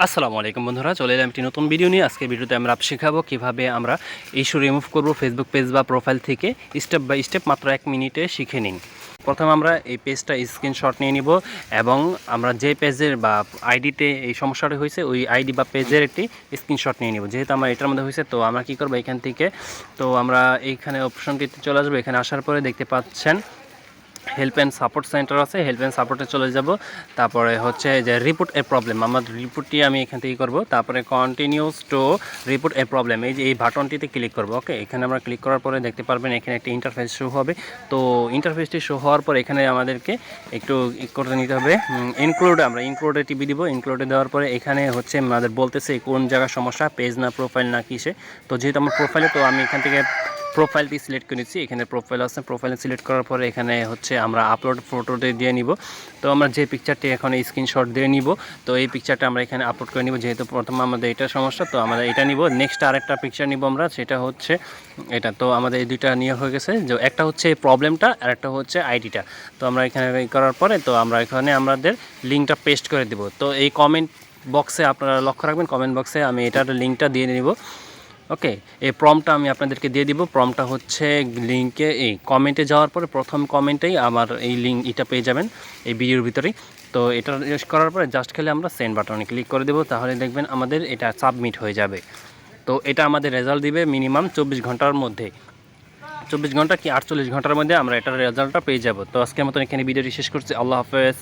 আসসালামু আলাইকুম বন্ধুরা, চলে এলাম একটি নতুন ভিডিও নিয়ে। আজকে ভিডিওতে আমরা শেখাবো কিভাবে আমরা ইস্যু রিমুভ করব ফেসবুক পেজ বা প্রোফাইল থেকে স্টেপ বাই স্টেপ মাত্র 1 মিনিটে শিখে নিন। প্রথমে আমরা এই পেজটা স্ক্রিনশট নিয়ে নিব এবং আমরা যে পেজের বা আইডিতে এই সমস্যাটা হয়েছে ওই আইডি বা পেজের একটি স্ক্রিনশট নিয়ে নিব। যেহেতু আমরা এটার মধ্যে হয়েছে তো আমরা কি করব, এখান থেকে তো আমরা এইখানে অপশনটিতে চলে আসবো। এখানে আসার পরে দেখতে পাচ্ছেন হেল্প অ্যান্ড সাপোর্ট সেন্টার আছে, হেল্প অ্যান্ড সাপোর্টে চলে যাব। তারপরে হচ্ছে যে রিপোর্ট এ প্রবলেম, আমার রিপোর্টটি আমি এখান থেকে করব। তারপরে continues to report A problem, এই যে এই বাটনটিতে ক্লিক করব। ওকে, এখানে আমরা ক্লিক করার পরে দেখতে পারবেন এখানে একটা ইন্টারফেস শো হবে। তো ইন্টারফেসটি শো হওয়ার পর এখানে আমাদেরকে একটু করে নিতে হবে ইনক্লুডে, আমরা ইনক্লুডে টিপি দিব। ইনক্লুডে দেওয়ার পরে এখানে হচ্ছে আমাদের বলতেছে কোন জায়গার সমস্যা, পেজ না প্রোফাইল না কিসে। তো যেহেতু আমার প্রোফাইলে, তো আমি এখান থেকে প্রোফাইলটি সিলেক্ট করে নিচ্ছি। এখানে প্রোফাইল আছে, প্রোফাইল সিলেক্ট করার পরে এখানে হচ্ছে আমরা আপলোড ফটোটি দিয়ে নিব। তো আমরা যে পিকচারটি এখন স্ক্রিনশট দিয়ে নিব, তো এই পিকচারটা আমরা এখানে আপলোড করে নিব। যেহেতু প্রথমে আমাদের এটা সমস্যা, তো আমরা এটা নিব। নেক্সট আরেকটা পিকচার নিব আমরা, সেটা হচ্ছে এটা। তো আমাদের এই দুইটা নিয়ে হয়ে গেছে, যে একটা হচ্ছে প্রবলেমটা আর একটা হচ্ছে আইডিটা। তো আমরা এখানে করার পরে তো আমরা এখানে আমাদের লিঙ্কটা পেস্ট করে দিব। তো এই কমেন্ট বক্সে আপনারা লক্ষ্য রাখবেন, কমেন্ট বক্সে আমি এটার লিঙ্কটা দিয়ে নিব। ওকে, এই প্রম্পটটা আমি আপনাদেরকে দিয়ে দিব। প্রম্পটটা হচ্ছে লিঙ্কে এই কমেন্টে যাওয়ার পরে প্রথম কমেন্টেই আমার এই লিঙ্ক এটা পেয়ে যাবেন এই ভিডিওর ভিতরেই। তো এটা ইউজ করার পরে জাস্ট খালি আমরা সেন্ড বাটনে ক্লিক করে দেবো, তাহলে দেখবেন আমাদের এটা সাবমিট হয়ে যাবে। তো এটা আমাদের রেজাল্ট দিবে মিনিমাম 24 ঘন্টার মধ্যে। 24 ঘন্টা কি 48 ঘন্টার মধ্যে আমরা এটার রেজাল্টটা পেয়ে যাব। তো আজকের মতন এখানে ভিডিওটি শেষ করছি। আল্লাহ হাফেজ।